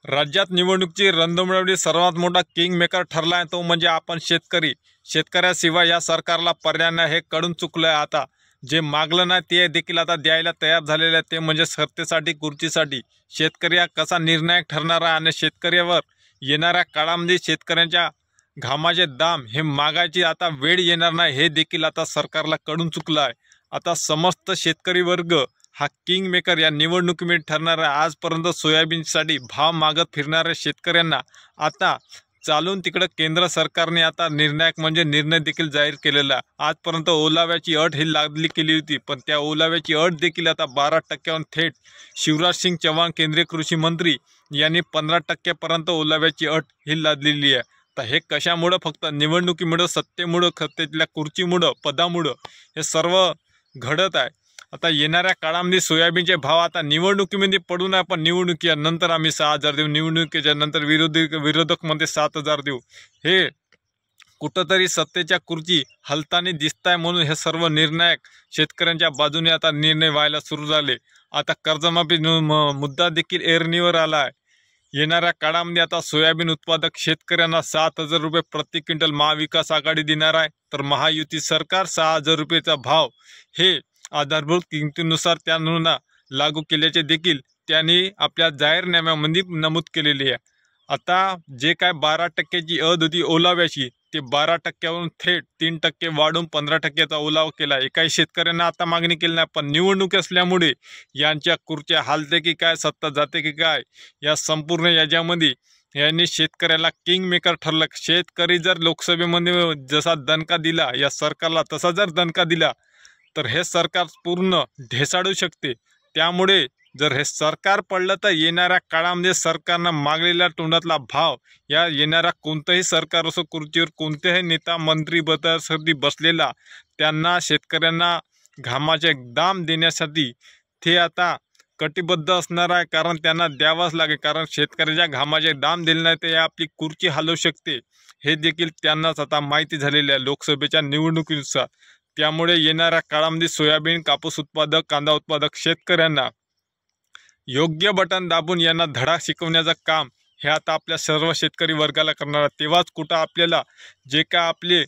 राज्यात निवडणुकीची रणधुमाळी सर्वात मोठा किंग मेकर ठरला आहे तो म्हणजे आपण शेतकरी। शेतकऱ्याशिवाय या सरकारला पर्याय नाही हे कळून चुकलं आहे। आता जे मागलं नाही ते देखील आता द्यायला तयार झालेले आहे, ते म्हणजे सत्तेसाठी खुर्चीसाठी। शेतकरी हा कसा निर्णायक ठरणार आहे आणि शेतकऱ्यावर येणाऱ्या काळामध्ये शेतकऱ्यांच्या घामाचे दाम हे मागायची आता वेळ येणार नाही हे देखील आता सरकारला कळून चुकलं आहे। आता समस्त शेतकरी वर्ग हा किंग मेकर या निवडणुकीमध्ये ठरणार आहे। आजपर्यंत सोयाबीनसाठी भाव मागत फिरणाऱ्या शेतकऱ्यांना आता चालून तिकडे केंद्र सरकारने आता निर्णायक म्हणजे निर्णय देखील जाहीर केलेला आहे। आजपर्यंत ओलाव्याची अट ही लागली केली होती, पण त्या ओलाव्याची अट देखील आता 12% थेट शिवराज सिंग चौहान केंद्रीय कृषी मंत्री यांनी 15% ओलाव्याची अट ही लादलेली आहे। तर हे कशामुळे? फक्त निवडणुकीमुळे, सत्तेमुळे, सत्तेतल्या खुर्चीमुळे, पदामुळे हे सर्व घडत आहे। आता येणाऱ्या काळामध्ये सोयाबीनचे भाव आता निवडणुकीमध्ये पडू नये, पण निवडणुकीनंतर आम्ही 6,000 देऊ, निवडणुकीच्या नंतर विरोधक मध्ये 7,000 देऊ, हे कुठंतरी सत्तेच्या खुर्ची हलताना दिसताय। म्हणून हे सर्व निर्णायक शेतकऱ्यांच्या बाजूने आता निर्णय व्हायला सुरू झाले। आता कर्जमाफी मुद्दा देखील ऐरणीवर आला आहे। येणाऱ्या काळामध्ये आता सोयाबीन उत्पादक शेतकऱ्यांना 7,000 रुपये प्रति क्विंटल महाविकास आघाडी देणार आहे, तर महायुती सरकार 6,000 रुपयेचा भाव हे आधारभूत किमतीनुसार त्यांना लागू केल्याचे देखील त्यांनी आपल्या जाहीरनाम्यामध्ये नमूद केलेले आहे। आता जे काय 12%ची अट होती ओलाव्याची, ते 12%वरून थेट 3% वाढून 15%चा ओलावा केला। एकाही शेतकऱ्यांना आता मागणी केली नाही, पण निवडणूक असल्यामुळे यांच्या खुर्च्या हालते की काय, सत्ता जाते की काय, या संपूर्ण याच्यामध्ये यांनी शेतकऱ्याला किंग मेकर ठरलं। शेतकरी जर लोकसभेमध्ये जसा दणका दिला या सरकारला, तसा जर दणका दिला तर हे सरकार पूर्ण ढेसाळू शकते। त्यामुळे जर हे सरकार पडलं तर येणाऱ्या काळामध्ये सरकारनं मागलेल्या तोंडातला भाव या येणाऱ्या कोणतंही सरकार असो, खुर्चीवर कोणतेही नेता मंत्री पदासाठी बसलेला, त्यांना शेतकऱ्यांना घामाचे दाम देण्यासाठी ते आता कटिबद्ध असणार आहे। कारण त्यांना द्यावाच लागेल, कारण शेतकऱ्याच्या घामाचे दाम दिले नाही तर आपली खुर्ची हलवू शकते, हे देखील त्यांनाच आता माहिती झालेले आहे लोकसभेच्या निवडणुकीनुसार। त्यामुळे येणाऱ्या काळामध्ये सोयाबीन, कापूस उत्पादक, कांदा उत्पादक शेतकऱ्यांना योग्य बटन दाबून यांना धडा शिकवण्याचं काम हे आता आपल्या सर्व शेतकरी वर्गाला करणार आहे। तेव्हाच कुठं आपल्याला जे काय आपले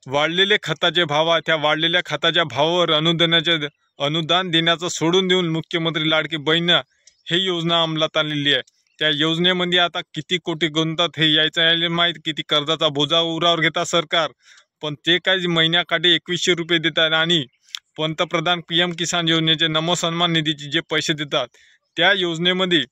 वाढलेले खताचे भाव आहेत, त्या वाढलेल्या खताच्या भावावर अनुदान देण्याचं सोडून देऊन मुख्यमंत्री लाडकी बहीण ही योजना अंमलात आणलेली आहे। त्या योजनेमध्ये आता किती कोटी गुंततात हे यायचं माहीत, किती कर्जाचा बोजा उरावर घेतात सरकार, पण ते काय महिन्याकाठी 2100 रुपये देतात आणि पंतप्रधान PM किसान योजनेचे नमो सन्मान निधीचे जे पैसे देतात, त्या योजनेमध्ये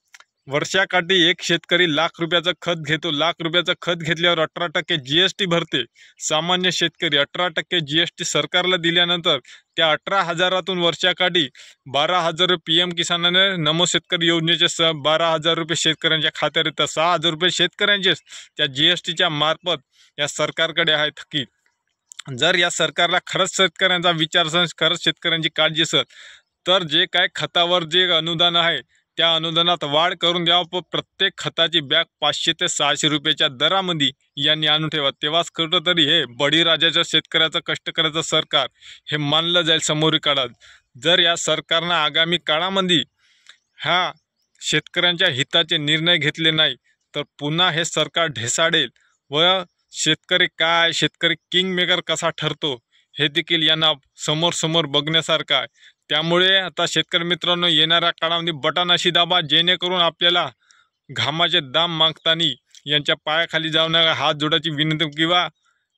वर्षाकाठी एक शेतकरी ₹1,00,000 खत घेतो। ₹1,00,000 खत घेतल्यावर 18% GST भरते। सामान्य शेतकरी 18% GST सरकारला दिल्यानंतर त्या 18,000तून वर्षाकाठी 12,000 PM किसानाने नमो शेतकरी योजनेचे 12,000 रुपये शेतकऱ्यांच्या खात्यात येतात। 6,000 रुपये शेतकऱ्यांचेच त्या GSTच्या मार्फत या सरकारकडे आहे थकीत। जर या सरकारला खरंच शेतकऱ्यांचा विचार असेल, खरंच शेतकऱ्यांची काळजी असेल, तर जे काय खतावर जे अनुदान आहे त्या अनुदानात वाढ करून द्यावं। प्रत्येक खताची बॅग 500 ते 600 रुपयाच्या दरामध्ये यांनी आणून ठेवा। तेव्हाच कुठंतरी हे बळीराजाच्या शेतकऱ्याचं, कष्टकऱ्याचं सरकार हे मानलं जाईल समोर काळात। जर या सरकारनं आगामी काळामध्ये ह्या शेतकऱ्यांच्या हिताचे निर्णय घेतले नाही तर पुन्हा हे सरकार ढेसाळेल व शेतकरी काय, शेतकरी किंग मेकर कसा ठरतो हे देखील यांना समोर बघण्यासारखं आहे। त्यामुळे आता शेतकरी मित्रांनो, येणाऱ्या काळामध्ये बटन अशी दाबा जेणेकरून आपल्याला घामाचे दाम मागताना यांच्या पायाखाली जाऊन हात जोडायची विनंती किंवा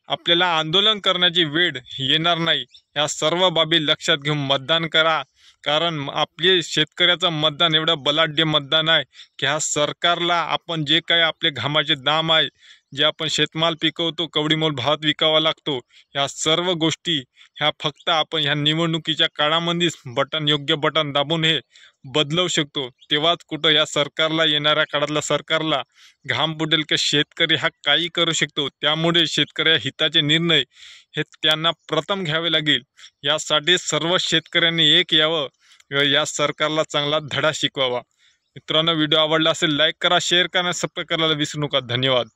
आपल्याला आंदोलन करण्याची वेळ येणार नाही। या सर्व बाबी लक्षात घेऊन मतदान करा, कारण आपले शेतकऱ्याचं मतदान एवढं बलाढ्य मतदान आहे की ह्या सरकारला आपण जे काही आपले घामाचे दाम आहे, जे आपण शेतमाल पिकवतो कवडीमोल भावात विकावा लागतो, ह्या सर्व गोष्टी ह्या फक्त आपण ह्या निवडणुकीच्या काळामध्येच योग्य बटन दाबून हे बदलवू शकतो। तेव्हाच कुठं या सरकारला, येणाऱ्या काळातल्या सरकारला घाम फुटेल की शेतकरी हा काही करू शकतो। त्यामुळे शेतकऱ्या हिताचे निर्णय हे त्यांना प्रथम घ्यावे लागेल। यासाठी सर्व शेतकऱ्यांनी एक यावं व या सरकारला चांगला धडा शिकवावा। मित्रांनो, व्हिडिओ आवडला असेल लाईक करा, शेअर करा, सबस्क्राईब करायला विसरू नका। धन्यवाद।